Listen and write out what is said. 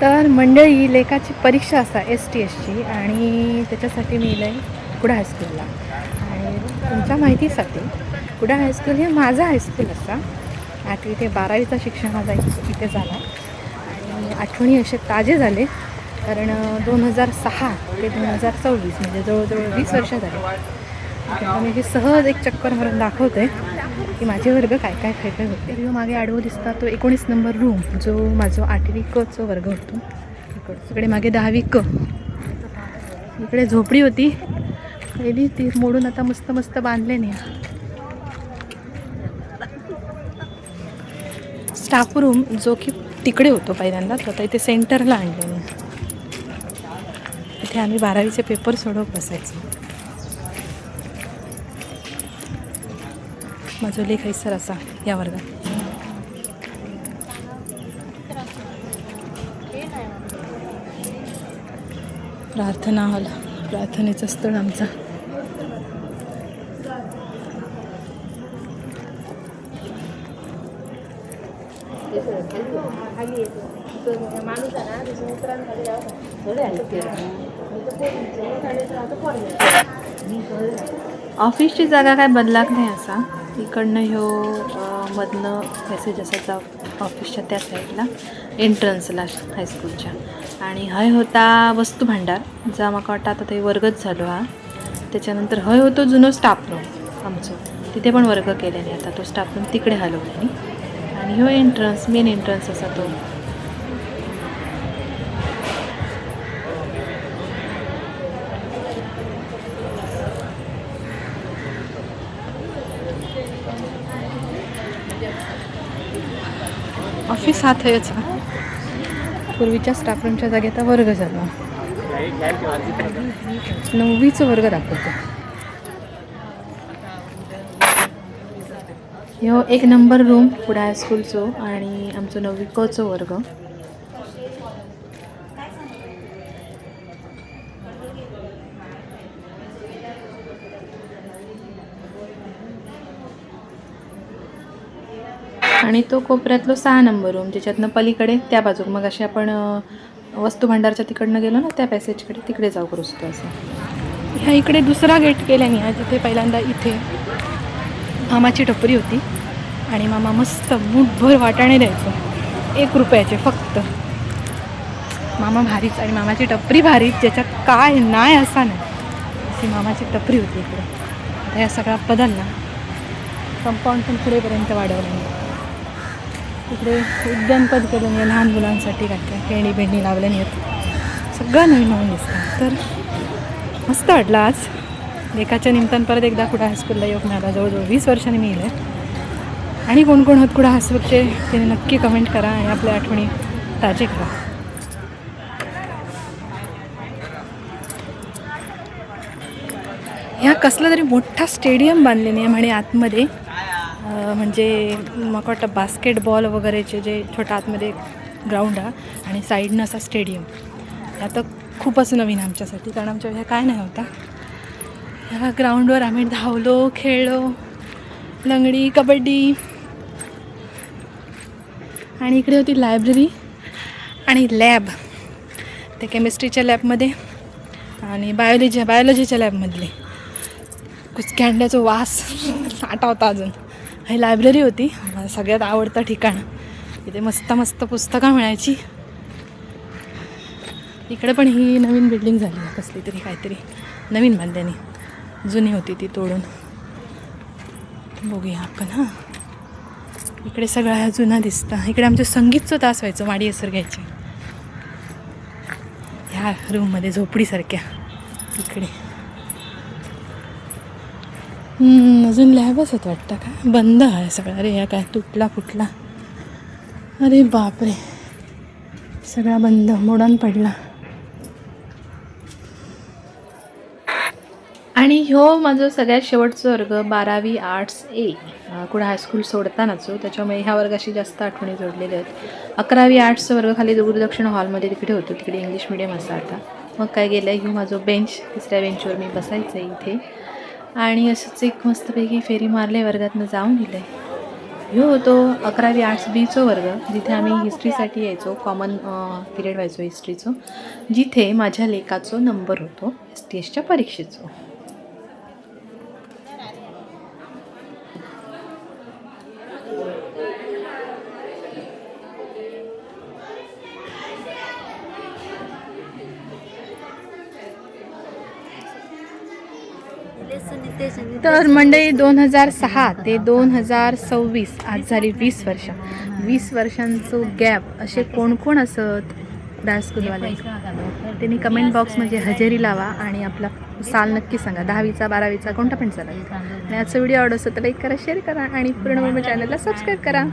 तर मंडळी लेखाची परीक्षा असा STSची आणि त्याच्यासाठी मी येईल आहे कुडाळ हायस्कूलला. आणि तुमच्या माहितीसाठी कुडाळ हायस्कूल हे माझं हायस्कूल असा 8वी ते 12वीचा शिक्षण माझा इथे झाला आणि आठवणी असे ताजे झाले कारण 2006 ते 2024 म्हणजे जवळजवळ 20 वर्ष झाले. आता मी हे सहज एक चक्कर मारून दाखवते की माझे वर्ग काय काय काय काय होते. जो मागे आडवं दिसता तो 19 नंबर रूम जो माझा 8वी कचा वर्ग होतो. इकडे मागे 10वी क. इकडे झोपडी होती पहिली ती मोडून आता मस्त मस्त बांधले नाही. स्टाफ रूम जो की तिकडे होतो पहिल्यांदा तो आता इथे सेंटरला आणले. इथे आम्ही 12वीचे पेपर सोडवत बसायचो. माझा लेख हैसर असा या वर्गात. प्रार्थना हॉल प्रार्थनेचं स्थळ आमचा. ऑफिसची जागा काय बदलाक नाही असा. इकडनं ह्यो मधनं मेसेज असायचा ऑफिसच्या त्या साईडला एंट्रन्सला हायस्कूलच्या. आणि हय होता वस्तू भांडार जा म्हाका वाटतं आता ते वर्गच झालो हा. त्याच्यानंतर हय होतो जुनो स्टाफ रूम आमचो तिथे पण वर्ग केले नाही. आता तो स्टाफ रूम तिकडे हलवले आणि ह्यो एंट्रन्स मेन एंट्रन्स असा तो. ऑफिस हा थंयच पूर्वीच्या स्टाफ रूमच्या जागी आता वर्ग झाला. 9वीचा वर्ग दाखवतो. ह्यो 1 नंबर रूम कुडाळ हायस्कूलचो आणि आमचो 9वी कचो वर्ग. आणि तो कोपऱ्यातलो 6 नंबर रूम ज्याच्यातनं पलीकडे त्या बाजूक मग असे आपण वस्तू भांडारच्या तिकडनं गेलो ना त्या पॅसेजकडे तिकडे जाऊ करूचतो असं. ह्या इकडे दुसरा गेट केल्याने आहे जिथे पहिल्यांदा इथे मामाची टपरी होती आणि मामा मस्त मूठभर वाटाणे द्यायचो 1 रुपयाचे फक्त. मामा भारीच आणि मामाची टपरी भारीच ज्याच्यात काय नाही असा नाही अशी मामाची टपरी होती इकडे. आता या सगळा बदलला. कंपाऊंड पण पुढेपर्यंत वाढवलं. इकडे उद्यानपद केलं नाही लहान मुलांसाठी काय काय खेळणी बेणी लावल्या नाहीत. सगळं नवीन नवीन दिसतं. तर मस्त वाटलं आज लेखाच्या निमित्तानं परत एकदा कुडाळ हायस्कूलला योग मिळाला. जवळजवळ 20 वर्षांनी मी येईल आणि कोण कोण होत कुडाळ हायस्कूलचे त्याने नक्की कमेंट करा आणि आपल्या आठवणी ताजे करा. ह्या कसला तरी मोठा स्टेडियम बांधले नाही म्हणे आतमध्ये. म्हणजे मग वाटतं बास्केटबॉल वगैरेचे जे छोटा आतमध्ये ग्राउंड आहे आणि साईडनं असा स्टेडियम. आता खूपच नवीन आमच्यासाठी कारण आमच्या ह्या काय नाही होता. ह्या ग्राउंडवर आम्ही धावलो खेळलो लंगडी कबड्डी. आणि इकडे होती लायब्ररी आणि लॅब ते केमिस्ट्रीच्या लॅबमध्ये आणि बायोलॉजीच्या लॅबमधली कुचक्या वास आठवता अजून. ही लायब्ररी होती माझं सगळ्यात आवडतं ठिकाण. इथे मस्त मस्त पुस्तकं मिळायची. इकडे पण ही नवीन बिल्डिंग झाली कसली तरी काहीतरी नवीन बांधल्याने. जुनी होती ती तोडून. बघूया आपण हां. इकडे सगळा ह्या जुना दिसतं. इकडे आमचं संगीतचं तास व्हायचं माडी असर घ्यायचे ह्या रूममध्ये झोपडीसारख्या. इकडे अजून लॅबच होत वाटतं का बंद आहे सगळं. अरे या काय तुटला फुटला. अरे बापरे सगळा बंद मोडून पडला. आणि ह्यो माझं सगळ्यात शेवटचं वर्ग 12वी आर्ट्स A कुडाळ हायस्कूल सोडतानाचो. त्याच्यामुळे ह्या वर्गाशी जास्त आठवणी जोडलेल्या आहेत. 11वी आर्ट्सचा वर्ग खाली दूरदक्षिण हॉलमध्ये तिकडे होतो. तिकडे इंग्लिश मिडियम असा आता. मग काय गेलं ह्यो माझं बेंच 3ऱ्या बेंचवर मी बसायचं आहे इथे. आणि असंच एक मस्तपैकी फेरी मारले वर्गातनं जाऊन दिलं आहे. ह्यो होतो 11वी आर्ट्स बीचो वर्ग, जिथे आम्ही हिस्ट्रीसाठी यायचो, कॉमन पिरियड व्हायचो हिस्ट्रीचो, जिथे माझ्या लेकाचो नंबर होतो STSच्या परीक्षेचो. तर मंडळी 2006 ते 2026 आज झाली 20 वर्ष. 20 वर्षांचो गॅप असे कोण कोण असत डान्स स्कूलवाले त्यांनी कमेंट बॉक्समध्ये हजेरी लावा आणि आपला साल नक्की सांगा. 10वीचा 12वीचा कोणता पण चालेल. आणि आजचा व्हिडिओ आवडत असेल तर लाईक करा, शेअर करा आणि पूर्ण चॅनलला सबस्क्राईब करा.